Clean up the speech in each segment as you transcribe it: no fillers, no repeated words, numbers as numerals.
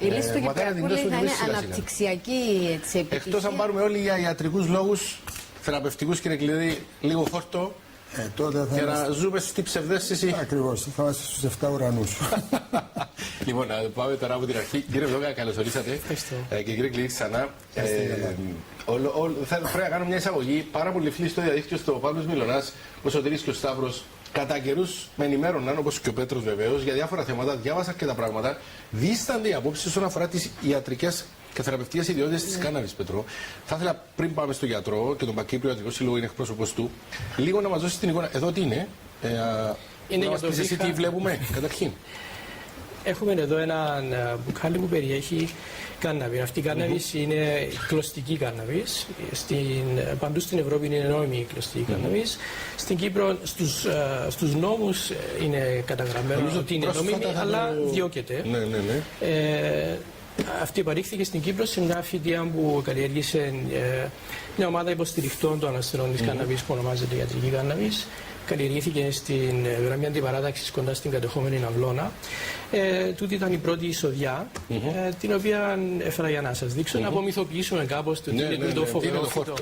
Η λύση του Κυπριακού λέει θα είναι αναπτυξιακή επιτυχία. Εκτός αν πάρουμε όλοι για ιατρικούς λόγους, θεραπευτικούς, κύριε Κλειδί, λίγο χόρτο. Για να ζούμε στη ψευδαίσθηση. Ακριβώς, θα είμαστε στους 7 ουρανούς. Λοιπόν, να πάμε τώρα από την αρχή. Κύριε Βλόγκα, καλώς ορίσατε. Και κύριε Κλειδί, ξανά. Πρέπει να κάνω μια εισαγωγή. Πάρα πολύ φίλοι στο διαδίκτυο, στο Παύλος Μιλωνάς, ο Σωτήρης και ο Σταύρος, κατά καιρούς με ενημέρωναν, όπως και ο Πέτρος βεβαίως, για διάφορα θέματα. Διάβασα και τα πράγματα. Δίστανται οι απόψεις όσον αφορά τις ιατρικές και θεραπευτικές ιδιότητες της κάναβης, Πέτρο. Θα ήθελα πριν πάμε στο γιατρό και τον Παγκύπριο Ιατρικό Σύλλογο, είναι εκπρόσωπος του, λίγο να μας δώσει την εικόνα. Εδώ τι είναι, να μας πεις εσύ τι βλέπουμε, καταρχήν. Έχουμε εδώ ένα μπουκάλι που περιέχει κάναβη. Αυτή η κάναβη είναι κλωστική κάναβη. Παντού στην Ευρώπη είναι νόμιμη η κλωστική κάναβη. Στην Κύπρο στους νόμους είναι καταγραμμένο ότι είναι νόμιμη, αλλά διώκεται. Αυτή παρήχθηκε στην Κύπρο σε μια φοιτεία που καλλιέργησε μια ομάδα υποστηριχτών των ασθενών της κάναβης που ονομάζεται ιατρική κάναβης. Καλλιεργήθηκε στην γραμμή αντιπαράταξης κοντά στην κατεχόμενη Αυλώνα. Τούτη ήταν η πρώτη εισοδιά, την οποία έφερα για να σας δείξω, να απομυθοποιήσουμε κάπως το τι είναι το φοβερό φυτό.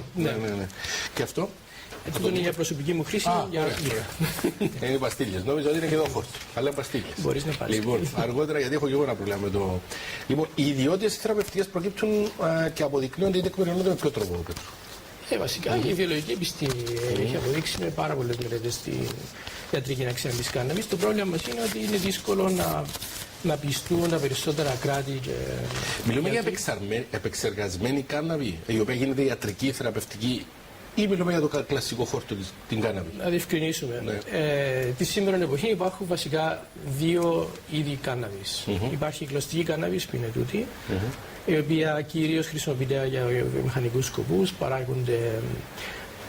Και αυτό? Αυτό είναι για προσωπική μου χρήση. Είναι παστίλιες. Νόμιζα ότι είναι και εδώ χώρο. Αλλά παστίλιες. Μπορείς να πάρεις. Λοιπόν, αργότερα, γιατί έχω και εγώ ένα πρόβλημα με το. Λοιπόν, οι ιδιότητες θεραπευτικές προκύπτουν και αποδεικνύονται ή τεκμηριώνονται με ποιο τρόπο, Πέτρο? Βασικά η βιολογική επιστήμη έχει αποδείξει με πάρα πολλές μελέτες στην ιατρική αξία της κάναβης. Το πρόβλημα μας είναι ότι είναι δύσκολο να πιστούν τα περισσότερα κράτη. Μιλούμε για επεξεργασμένη κάναβη, η οποία γίνεται ιατρική, θεραπευτική, ή μιλούμε για το κλασικό χόρτο την κάναβη? Να διευκρινίσουμε. Τη σήμερα εποχή υπάρχουν βασικά δύο είδη κάναβης. Υπάρχει η κλωστική κάναβης που είναι τούτη, η οποία κυρίως χρησιμοποιείται για βιομηχανικούς σκοπούς, παράγονται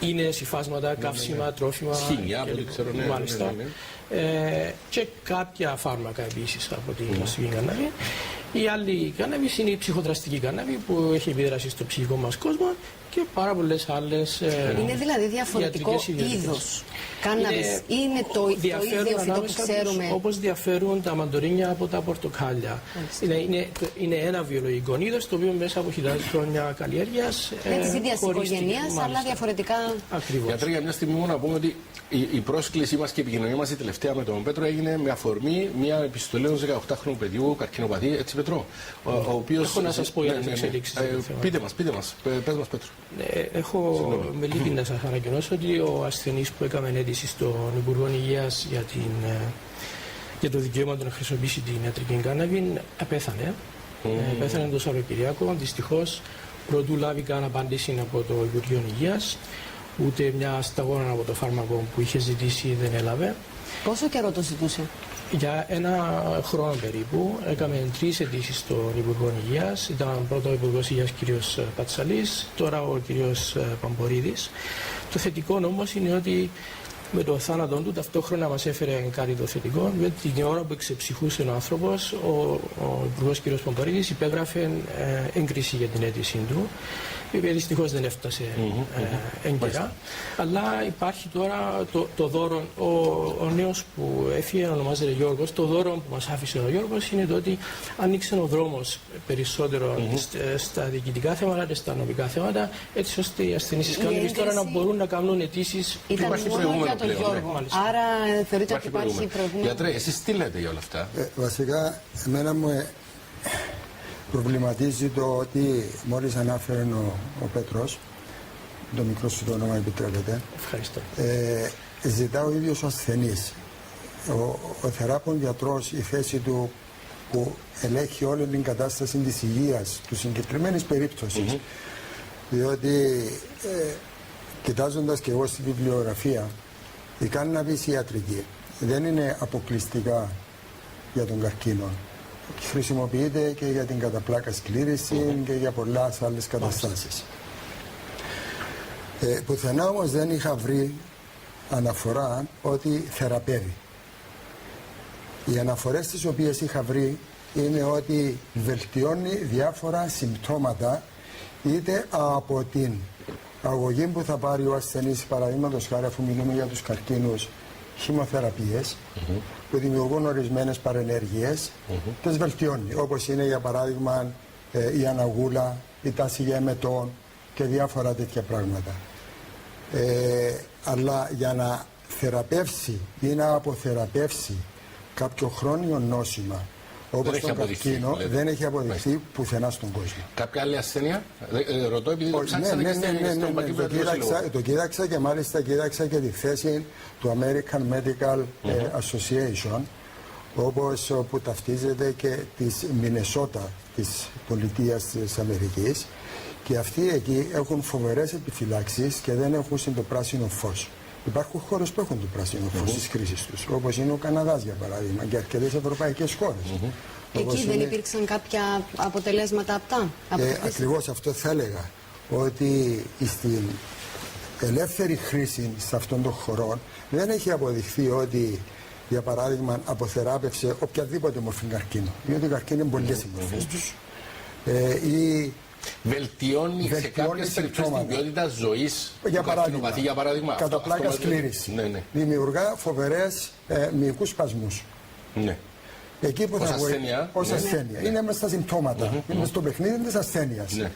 ίνες, υφάσματα, καύσιμα, τρόφιμα. Σχήνια, από ό,τι ξέρω, μάλιστα. Και κάποια φάρμακα επίσης από την κλωστική κάναβη. Η άλλη κάναβη είναι η ψυχοδραστική κάναβη που έχει επίδραση στο ψυχικό μας κόσμο και πάρα πολλές άλλες. Είναι δηλαδή διαφορετικό είδος κάναβης. Είναι το ίδιο φυτό που ξέρουμε. Όπως διαφέρουν τα μαντορίνια από τα πορτοκάλια. Είναι ένα βιολογικό είδος το οποίο μέσα από χιλιάδες χρόνια καλλιέργειας. Είναι της ίδιας οικογένειας, αλλά διαφορετικά. Ακριβώς. Γιατρέ, για μια στιγμή μόνο να πούμε ότι η πρόσκλησή μας και η επικοινωνία μας η τελευταία με τον Πέτρο έγινε με αφορμή μια επιστολή ενός 18χρονου παιδιού, καρκινοπαθή, έτσι Πέτρο. Ο οποίος. Έχω να σας πω για τις εξελίξεις. Πείτε μας, πες μας Πέτρο. Έχω με λύπη να σας ανακοινώσω ότι ο ασθενής που έκαμε αίτηση στον Υπουργό Υγείας για το δικαίωμα του να χρησιμοποιήσει την ιατρική κάναβη απέθανε. Πέθανε το Σαββατοκυριακό. Δυστυχώς, πρωτού λάβει καν απάντηση από το Υπουργείο Υγείας, ούτε μια σταγόνα από το φάρμακο που είχε ζητήσει δεν έλαβε. Πόσο καιρό το ζητούσε? Για ένα χρόνο περίπου. Έκαμε 3 αιτήσεις στον Υπουργό Υγείας. Ήταν πρώτα ο Υπουργός Υγείας κ. Πατσαλής, τώρα ο κ. Παμπορίδης. Το θετικό όμως είναι ότι με το θάνατο του ταυτόχρονα μας έφερε κάτι το θετικό, διότι την ώρα που εξεψυχούσε ο άνθρωπος, ο Υπουργός κ. Παμπορίδης υπέγραφε έγκριση για την αίτησή του, η οποία δυστυχώς δεν έφτασε έγκαιρα. Αλλά υπάρχει τώρα το δώρο, ο νέος που έφυγε ονομάζεται Γιώργος. Το δώρο που μας άφησε ο Γιώργος είναι το ότι άνοιξε ο δρόμος περισσότερο στα διοικητικά θέματα και στα νομικά θέματα, έτσι ώστε οι ασθενείς της κάναβης τώρα να μπορούν να κάνουν αιτήσεις. Υπάρχει προηγούμενο πλέον. Άρα θεωρείτε ότι υπάρχει προηγούμενο. Γιατρέ, εσείς τι λέτε για όλα αυτά? Βασικά, εμένα μου προβληματίζει το ότι μόλις ανάφερε ο Πέτρος, το μικρό σου το όνομα επιτρέπετε. Ευχαριστώ. Ζητά ο ίδιος ο ασθενής. Ο θεράπων γιατρός, η θέση του που ελέγχει όλη την κατάσταση της υγείας του συγκεκριμένης περίπτωσης. Διότι κοιτάζοντας και εγώ στη βιβλιογραφία, η κάναβης ιατρική δεν είναι αποκλειστικά για τον καρκίνο. Χρησιμοποιείται και για την καταπλάκα σκλήρηση και για πολλές άλλες καταστάσεις. Πουθενά όμως δεν είχα βρει αναφορά ότι θεραπεύει. Οι αναφορές τις οποίες είχα βρει είναι ότι βελτιώνει διάφορα συμπτώματα, είτε από την αγωγή που θα πάρει ο ασθενής, παραδείγματος χάρη αφού μιλούμε για τους καρκίνους, χημοθεραπείες που δημιουργούν ορισμένες παρενέργειες, τις βελτιώνει. Όπως είναι για παράδειγμα η αναγούλα, η τάση για εμετών και διάφορα τέτοια πράγματα. Αλλά για να θεραπεύσει ή να αποθεραπεύσει κάποιο χρόνιο νόσημα όπως τον καρκίνο, δεν έχει αποδειχθεί πουθενά στον κόσμο. Κάποια άλλη ασθένεια, ρωτώ επειδή το ψάξατε και στον Παγκόσμιο Σύλλογο. Το κοίταξα και μάλιστα κοίταξα και τη θέση του American Medical Association, όπως που ταυτίζεται και της Μινεσότα της πολιτείας της Αμερικής, και αυτοί εκεί έχουν φοβερές επιφυλάξεις και δεν έχουν το πράσινο φως. Υπάρχουν χώρες που έχουν το πράσινο φως στις κρίσεις τους, όπως είναι ο Καναδάς για παράδειγμα και αρκετές ευρωπαϊκές χώρες. Εκεί δεν υπήρξαν κάποια αποτελέσματα απτά? Ακριβώς αυτό θα έλεγα, ότι στην ελεύθερη χρήση σε αυτών των χωρών δεν έχει αποδειχθεί ότι, για παράδειγμα, αποθεράπευσε οποιαδήποτε μορφή καρκίνου. Διότι οι καρκίνοι είναι πολλές οι μορφές τους. Βελτιώνει σε κάποιες περιπτώσεις την ποιότητα ζωής για παράδειγμα. Κατά πλάκα σκλήρηση. Δημιουργά φοβερές μυϊκούς σπασμούς. Ναι. Εκεί που θα ως ασθένεια. Είναι μέσα στα συμπτώματα. Είναι στο παιχνίδι της ασθένειας. Ναι.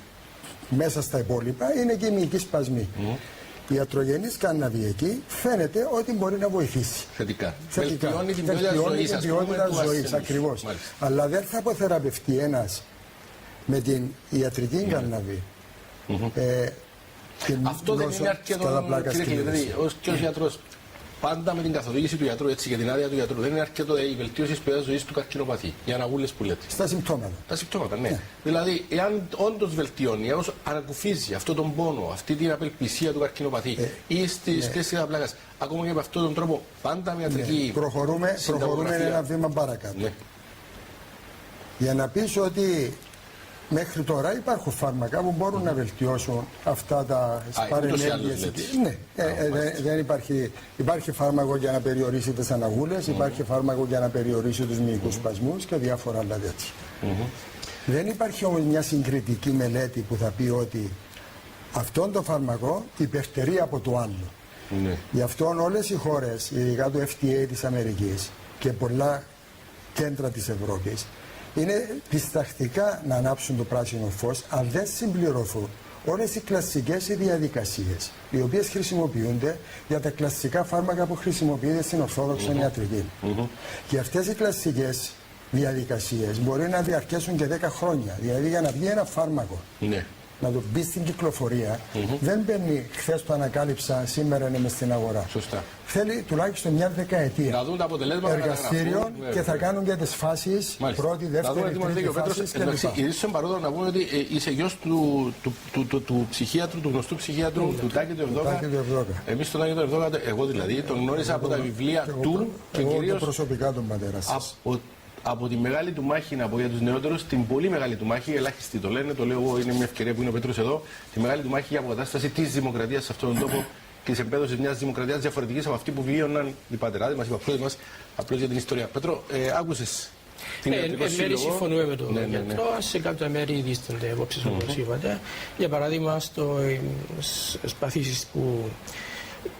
Μέσα στα υπόλοιπα είναι και οι μυϊκοί σπασμοί. Η ιατρογενής κάναβη εκεί φαίνεται ότι μπορεί να βοηθήσει. Θετικά. Βελτιώνει την ποιότητα ζωής. Ακριβώς. Αλλά δεν θα αποθεραπευτεί ένας με την ιατρική κάναβη. Αυτό δεν είναι αρκετό, κύριε Χιλιδρή, και ως γιατρός. Πάντα με την καθοδήγηση του γιατρού, έτσι, και την άδεια του γιατρού. Δεν είναι αρκετό η βελτίωση της ποιότητας ζωής του καρκινοπαθή. Οι αναγούλες που λέτε. Στα συμπτώματα. Τα συμπτώματα, ναι. Δηλαδή, εάν όντως βελτιώνει, εάν ανακουφίζει αυτόν τον πόνο, αυτή την απελπισία του καρκινοπαθή ή στις κρίσεις της πλάκας, ακόμα και με αυτόν τον τρόπο, πάντα με ιατρική. Προχωρούμε ένα βήμα παρακάτω. Ναι. Για να πεις ότι μέχρι τώρα υπάρχουν φάρμακα που μπορούν να βελτιώσουν αυτά τα παρενέργειες. Ναι, δεν υπάρχει φάρμακο για να περιορίσει τις αναγούλες, υπάρχει φάρμακο για να περιορίσει τους μυϊκούς σπασμούς και διάφορα άλλα τέτοια. Δεν υπάρχει όμως μια συγκριτική μελέτη που θα πει ότι αυτόν το φάρμακο υπερτερεί από το άλλο. Γι' αυτό όλες οι χώρες, ειδικά το FDA της Αμερικής και πολλά κέντρα της Ευρώπης, είναι διστακτικά να ανάψουν το πράσινο φως αν δεν συμπληρωθούν όλες οι κλασικές διαδικασίες οι οποίες χρησιμοποιούνται για τα κλασικά φάρμακα που χρησιμοποιούνται στην ορθόδοξη ιατρική. Και αυτές οι κλασικές διαδικασίες μπορεί να διαρκέσουν και 10 χρόνια. Δηλαδή για να βγει ένα φάρμακο να το μπει στην κυκλοφορία, δεν μπαίνει χθες το ανακάλυψα, σήμερα είναι μες στην αγορά. Σωστά. Θέλει τουλάχιστον μια δεκαετία να δουν τα αποτελέσματα εργαστήριων και θα κάνουν και τις φάσεις, πρώτη, δεύτερη, τρίτη φάσεις κλπ. Ήρθε παρόδο να πούμε ότι είσαι γιος του ψυχίατρου, του γνωστού ψυχίατρου, του Τάκη του Ευδόκα. Εμείς τον Τάκη του Ευδόκα, εγώ δηλαδή, τον γνώρισα από τα βιβλία του και κυρίως προσωπικά τον πατέρα σας. Από τη μεγάλη του μάχη, να πω για τους νεότερους, την πολύ μεγάλη του μάχη, ελάχιστοι το λένε, το λέω εγώ, είναι μια ευκαιρία που είναι ο Πέτρος εδώ, τη μεγάλη του μάχη για αποκατάσταση της δημοκρατίας σε αυτόν τον τόπο και της εμπέδωσης μιας δημοκρατίας διαφορετικής από αυτή που βίωναν οι πατεράδες μας, οι παππούδες μας, απλώς για την ιστορία. Πέτρο, άκουσες την ιατρικό σύλλογο? Μέρη συμφωνούμε με τον γιατρό, σε κάποια μέρη δίστανται απόψεις όπως είπατε. Για παράδειγμα, στις παθήσεις που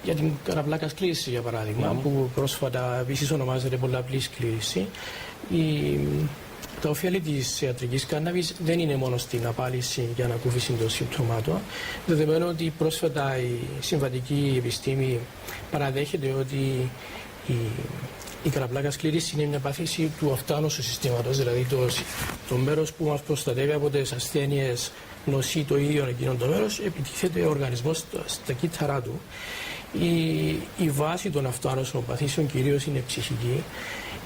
για την καραπλάκα σκλήρηση, για παράδειγμα, που πρόσφατα επίσης ονομάζεται πολλαπλή σκλήρηση. Τα ωφέλη της ιατρικής κάναβης δεν είναι μόνο στην απάλυση και ανακούφιση των συμπτωμάτων, δεδομένου ότι πρόσφατα η συμβατική επιστήμη παραδέχεται ότι η καραπλάκα σκλήρηση είναι μια παθήση του αυτάνωσου συστήματος, δηλαδή το μέρος που μας προστατεύει από τις ασθένειες νοσεί το ίδιο εκείνο το μέρος, επιτίθεται ο οργανισμός στα κύτταρά του. Η βάση των αυτοάνωσων παθήσεων κυρίως είναι ψυχική.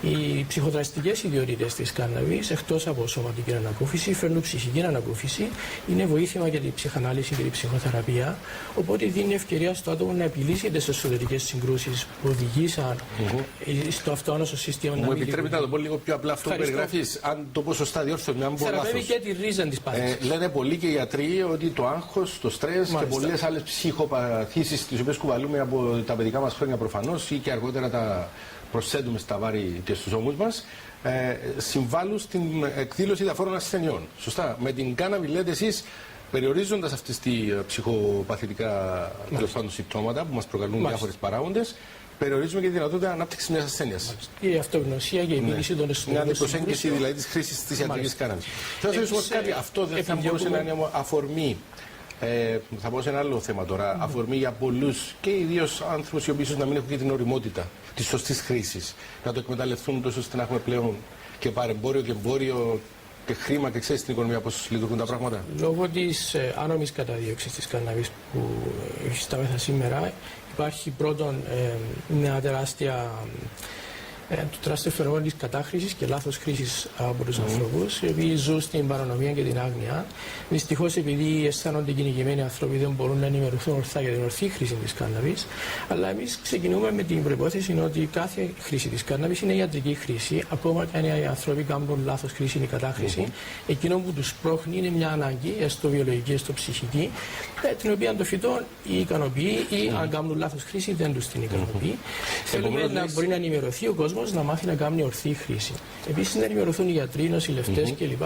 Οι ψυχοδραστικές ιδιότητες της κάναβης, εκτός από σωματική ανακούφιση, φέρνουν ψυχική ανακούφιση, είναι βοήθημα για την ψυχανάλυση και την ψυχοθεραπεία, οπότε δίνει ευκαιρία στο άτομο να επιλύσει τις εσωτερικές συγκρούσεις που οδηγήσαν στο αυτοάνωσο σύστημα. Μου επιτρέπετε να το πω λίγο πιο απλά αυτό που περιγράφεις, αν το πω σωστά, διόρθω μια μπω λάθος. Θεραπεύει και τη ρίζα της πάθησης. Λένε πολλοί και οι γιατροί ότι το άγχος, το στρες και πολλές άλλες ψυχοπαθήσεις, τις οποίες κουβαλούμε από τα παιδικά μας χρόνια προφανώς ή και αργότερα τα προσθέτουμε στα βάρη και στους ώμους μας, συμβάλλουν στην εκδήλωση διαφόρων ασθενειών. Σωστά. Με την κάναβη, λέτε εσείς, περιορίζοντας αυτές τις ψυχοπαθητικά τέλος πάντων συμπτώματα που μας προκαλούν διάφορες παράγοντες, περιορίζουμε και τη δυνατότητα ανάπτυξη μια ασθένεια. Η αυτογνωσία και η επίλυση των εσωτερικών. Μια προσέγγιση δηλαδή τη χρήση τη ιατρική κάναβη. Θέλω να σα πω κάτι, αυτό δεν θα μπορούσε να είναι αφορμή. Θα πω σε ένα άλλο θέμα τώρα. Αφορμή για πολλού και ιδίω άνθρωπου οι οποίοι ίσω να μην έχουν και την οριμότητα τη σωστή χρήση. Να το εκμεταλλευτούν τόσο ώστε να έχουμε πλέον και παρεμπόριο και εμπόριο και χρήμα και ξέρει στην οικονομία πώ λειτουργούν τα πράγματα. Λόγω τη άνομη καταδίωξη τη κάναβη που υφιστάμεθα σήμερα, υπάρχει πρώτον μια τεράστια. Το τεράστιο φαινόμενο τη κατάχρηση και λάθος χρήσης από τους ανθρώπους, οι οποίοι ζουν στην παρανομία και την άγνοια. Δυστυχώς, επειδή αισθάνονται κυνηγημένοι άνθρωποι, δεν μπορούν να ενημερωθούν ορθά για την ορθή χρήση της κάναβης. Αλλά εμείς ξεκινούμε με την προϋπόθεση ότι κάθε χρήση της κάναβης είναι ιατρική χρήση. Ακόμα και αν οι άνθρωποι κάνουν λάθος χρήση ή κατάχρηση, εκείνο που τους πρόχνει είναι μια ανάγκη, έστω βιολογική, έστω ψυχική, την οποία το φυτό ή ικανοποιεί ή αν κάνουν λάθος χρήση δεν τους την ικανοποιεί. Θέλουμε να μπορεί να ενημερωθεί ο κόσμος να μάθει να κάνει ορθή χρήση. Επίσης, να ενημερωθούν οι γιατροί, οι νοσηλευτές κλπ.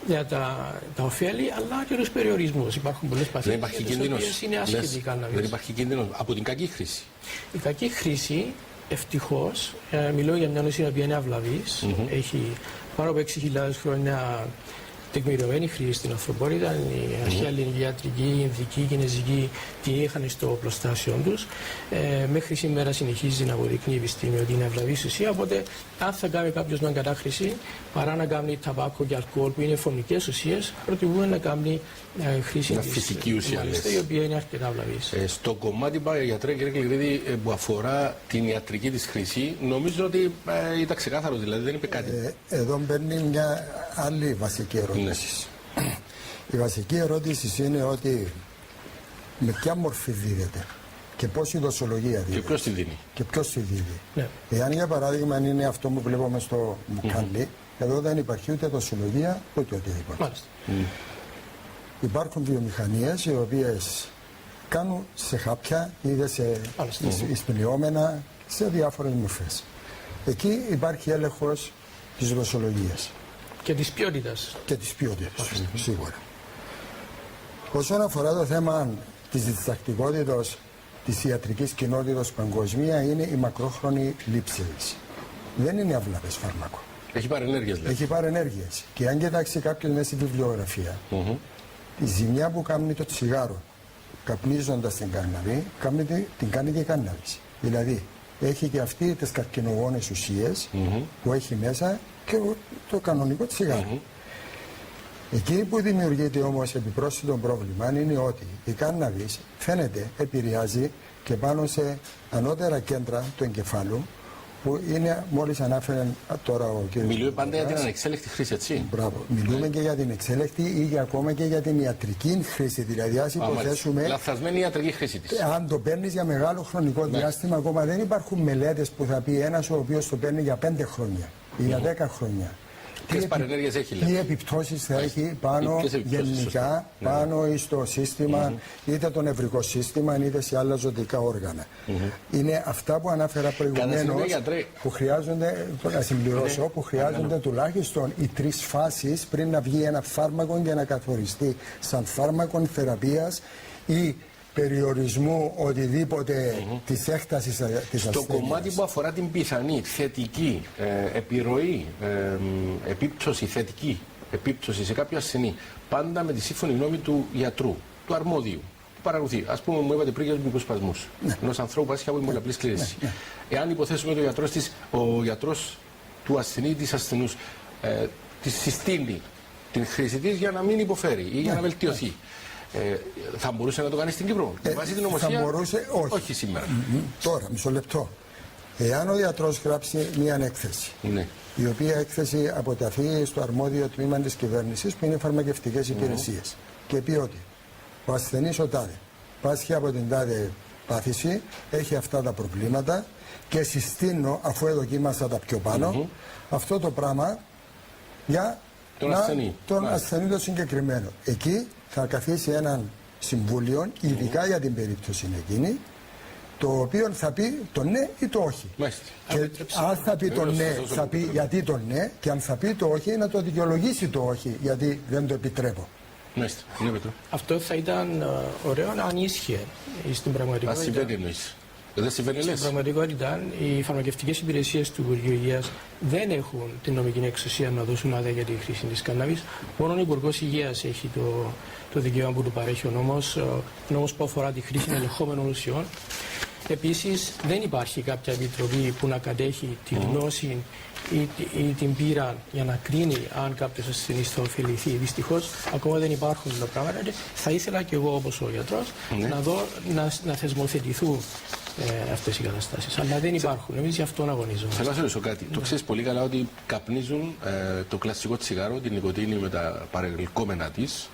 Για τα ωφέλη αλλά και τους περιορισμούς. Υπάρχουν πολλές παθήσεις οι οποίες είναι άσχετοι η κάναβης. Δεν υπάρχει κίνδυνος από την κακή χρήση. Η κακή χρήση, ευτυχώς, μιλώ για μια νοσή η οποία είναι αυλαβής, έχει πάνω από 6.000 χρόνια τεκμηριωμένη χρήση στην ανθρωπότητα. Η αρχαία ελληνική ιατρική, η Ινδική, η Κινεζική την είχαν στο οπλοστάσιο τους. Μέχρι σήμερα συνεχίζει να αποδεικνύει η επιστήμη ότι είναι ευλαβής ουσία. Οπότε, αν θα κάνει κάποιος μια κατάχρηση, παρά να κάνει ταμπάκο και αλκοόλ που είναι φωνικές ουσίες, προτιμούμε να κάνει χρήση της φυσική ουσία, η οποία είναι αρκετά ευλαβής. Στο κομμάτι, γιατρέ, κύριε Κληρίδη, που αφορά την ιατρική της χρήση, νομίζω ότι ήταν ξεκάθαρο, δηλαδή δεν είπε κάτι. Εδώ μπαίνει μια άλλη βασική ερώτηση. Η βασική ερώτηση είναι ότι με ποια μορφή δίδεται και πώς η δοσολογία δίδεται. Και ποιος τη δίνει. Και ποιος τη δίδει. Ναι. Εάν για παράδειγμα είναι αυτό που βλέπουμε στο μπουκάλι, εδώ δεν υπάρχει ούτε δοσολογία ούτε οτιδήποτε. Υπάρχουν βιομηχανίες οι οποίες κάνουν σε χάπια ή σε εισπνιόμενα, σε διάφορες μορφές. Εκεί υπάρχει έλεγχος της δοσολογίας. Και της ποιότητας. Και της ποιότητας, σίγουρα. Όσον αφορά το θέμα της διστακτικότητας της ιατρικής κοινότητας παγκοσμία, είναι η μακρόχρονη λήψη. Δεν είναι αυλαβές φάρμακο. Έχει παρενέργειες, λέει. Έχει παρενέργειες. Και αν κοιτάξει κάποιος μέσα στη βιβλιογραφία, η ζημιά που κάνει το τσιγάρο καπνίζοντας την κάναβη, την κάνει και η κάναβης. Δηλαδή, έχει και αυτή τις καρκινογόνες ουσίες που έχει μέσα και το κανονικό τσιγάρο. Εκεί που δημιουργείται όμως επιπρόσθετο πρόβλημα είναι ότι η κάναβης φαίνεται επηρεάζει και πάνω σε ανώτερα κέντρα του εγκεφάλου που είναι, μόλις ανάφερε τώρα ο κ. Μιλούμε πάντα για την ανεξέλεκτη χρήση, έτσι. Μπράβο. Μιλούμε και για την εξέλεκτη ή για ακόμα και για την ιατρική χρήση. Δηλαδή, ας υποθέσουμε. Λαθασμένη ιατρική χρήση της. Αν το παίρνει για μεγάλο χρονικό διάστημα, ακόμα δεν υπάρχουν μελέτες που θα πει ένας ο οποίος το παίρνει για 5 χρόνια ή για 10 χρόνια. Τι επιπτώσεις θα έχει πάνω γενικά, πάνω στο σύστημα, είτε το νευρικό σύστημα, είτε σε άλλα ζωτικά όργανα. Είναι αυτά που ανάφερα προηγουμένως, που χρειάζονται, να συμπληρώσω, που χρειάζονται τουλάχιστον οι 3 φάσεις πριν να βγει ένα φάρμακο και να καθοριστεί σαν φάρμακο θεραπείας ή περιορισμού οτιδήποτε της έκτασης της ασθένειας. Στο κομμάτι που αφορά την πιθανή θετική επιρροή, επίπτωση, θετική επίπτωση σε κάποιο ασθενή, πάντα με τη σύμφωνη γνώμη του γιατρού, του αρμόδιου, που παρακολουθεί. Ας πούμε, μου είπατε πριν για τους μικροσπασμούς ενός ανθρώπου που άσχει από πολλαπλή σκλήρωση. Εάν υποθέσουμε ο γιατρός του ασθενή της ασθενούς της συστήνει την χρήση της για να μην υποφέρει ή για να βελτιωθεί. Θα μπορούσε να το κάνει στην Κύπρο. Βάσει την νομοσία, θα μπορούσε, όχι σήμερα. Τώρα, μισό λεπτό. Εάν ο γιατρός γράψει μία έκθεση, η οποία έκθεση αποταθεί στο αρμόδιο τμήμα της κυβέρνησης που είναι φαρμακευτικές υπηρεσίες, και πει ότι ο ασθενής ο τάδε πάσχει από την τάδε πάθηση, έχει αυτά τα προβλήματα και συστήνω, αφού εδοκίμασα τα πιο πάνω, αυτό το πράγμα για τον ασθενή το συγκεκριμένο. Εκεί θα καθίσει έναν συμβούλιο, ειδικά για την περίπτωση εκείνη, το οποίο θα πει το ναι ή το όχι. Και αν θα πει το ναι, θα πει γιατί το ναι, και αν θα πει το όχι, να το δικαιολογήσει το όχι, γιατί δεν το επιτρέπω. Αυτό θα ήταν ωραίο αν ίσχυε στην πραγματικότητα. Ας συμβαίνει εννοείς. Δεν συμβαίνει, Στην λες? πραγματικότητα, οι φαρμακευτικές υπηρεσίες του Υπουργείου Υγείας δεν έχουν την νομική εξουσία να δώσουν άδεια για τη χρήση της κάναβης. Μόνο ο Υπουργός Υγείας έχει το δικαίωμα που του παρέχει ο νόμος που αφορά τη χρήση ελεγχόμενων ουσιών. Επίσης, δεν υπάρχει κάποια επιτροπή που να κατέχει τη γνώση ή την πείρα για να κρίνει αν κάποιος ασθενής θα ωφεληθεί. Δυστυχώς, ακόμα δεν υπάρχουν τα πράγματα. Θα ήθελα και εγώ, όπως ο γιατρός, να δω να θεσμοθετηθούν αυτές οι καταστάσεις. Αλλά δεν υπάρχουν. Εμείς γι' αυτό αγωνίζομαστε. Θέλω να σε ρωτήσω κάτι. Το ξέρεις πολύ καλά ότι καπνίζουν το κλασικό τσιγάρο, την νοικοτήνη με τα παρελκόμενα της,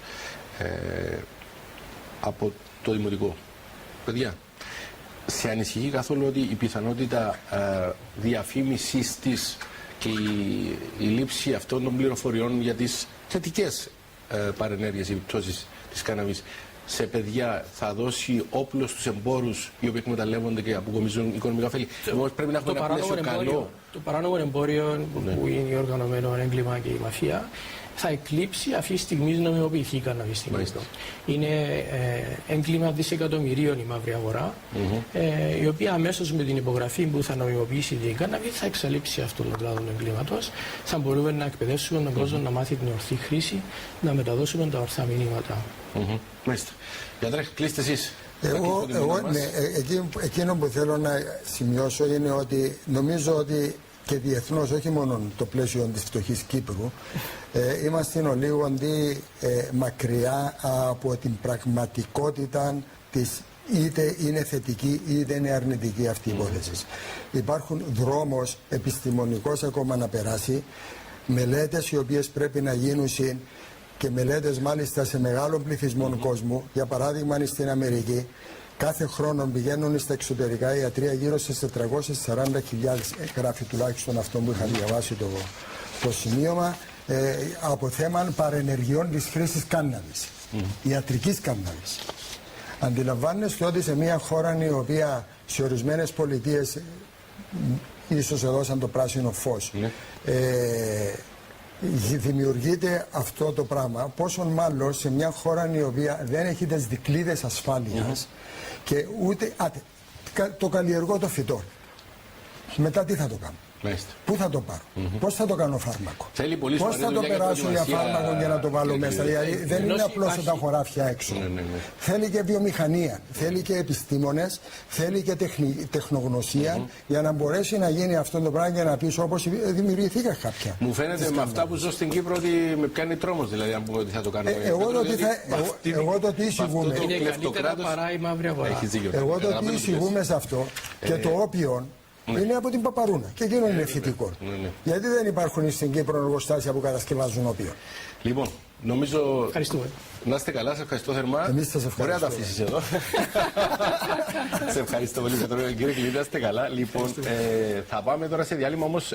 από το δημοτικό. Παιδιά, σε ανησυχεί καθόλου ότι η πιθανότητα διαφήμισης της και η λήψη αυτών των πληροφοριών για τις θετικές παρενέργειες, επιπτώσεις της κάναβης σε παιδιά θα δώσει όπλο στους εμπόρους οι οποίοι εκμεταλλεύονται και αποκομίζουν οικονομικά ωφέλη? Όμως πρέπει να έχουμε ένα πλαίσιο καλό. Το παράνομο εμπόριο που είναι το οργανωμένο έγκλημα και η μαφία θα εκλείψει αυτή τη στιγμή νομιμοποιηθεί η κάναβη στην Κύπρο. Είναι έγκλημα δισεκατομμυρίων η μαύρη αγορά, η οποία αμέσως με την υπογραφή που θα νομιμοποιήσει την κάναβη θα εξαλείψει αυτόν τον κλάδο του εγκλήματος. Θα μπορούμε να εκπαιδεύσουμε τον κόσμο να μάθει την ορθή χρήση, να μεταδώσουμε τα ορθά μηνύματα. Μάλιστα. Γιατρέ, κλείστε εσείς. Εκείνο που θέλω να σημειώσω είναι ότι νομίζω ότι και διεθνώς, όχι μόνο το πλαίσιο της φτωχής Κύπρου, είμαστε λίγο μακριά από την πραγματικότητα της, είτε είναι θετική είτε είναι αρνητική αυτή η υπόθεση. Υπάρχουν δρόμος επιστημονικός ακόμα να περάσει, μελέτες οι οποίες πρέπει να γίνουν και μελέτες μάλιστα σε μεγάλων πληθυσμών κόσμου. Για παράδειγμα, στην Αμερική κάθε χρόνο πηγαίνουν στα εξωτερικά ιατρία γύρω στις 440.000, γράφει τουλάχιστον αυτό που είχα διαβάσει το σημείωμα, από θέμα παρενεργειών της χρήσης κάναβης, ιατρικής κάναβης. Αντιλαμβάνεστε ότι σε μια χώρα η οποία σε ορισμένες πολιτείες ίσως έδωσαν το πράσινο φως, δημιουργείται αυτό το πράγμα, πόσο μάλλον σε μια χώρα η οποία δεν έχει τις δικλείδες ασφάλειας και ούτε το καλλιεργώ το φυτό. Μετά τι θα το κάνω? Πού θα το πάρω? Πώς θα το κάνω φάρμακο? Πώς θα το περάσω για φάρμακο και να το βάλω μέσα? Δηλαδή δεν είναι απλώς τα χωράφια έξω. Θέλει και βιομηχανία, θέλει και επιστήμονες, θέλει και τεχνογνωσία για να μπορέσει να γίνει αυτό το πράγμα και να πεις όπως δημιουργηθήκα κάποια. Μου φαίνεται με αυτά που ζω στην Κύπρο ότι με πιάνει τρόμος, δηλαδή αν πούμε ότι θα το κάνω. Εγώ το τι εισηγούμε. Είναι καλύτερα παρά η μαύρη αγορά. Εγώ το τι εισηγούμε σε αυτό και το όπιον είναι από την Παπαρούνα και εκείνο είναι φυτικό. Γιατί δεν υπάρχουν στην Κύπρο εργοστάσια που κατασκευάζουν όπιο? Λοιπόν, νομίζω. Ευχαριστούμε. Να είστε καλά, σε ευχαριστώ θερμά. Εμείς σας ευχαριστούμε. Ωραία τα αφήσεις εδώ. Σε ευχαριστώ πολύ, κύριε Κλειδί, να είστε καλά. Λοιπόν, θα πάμε τώρα σε διάλειμμα όμως.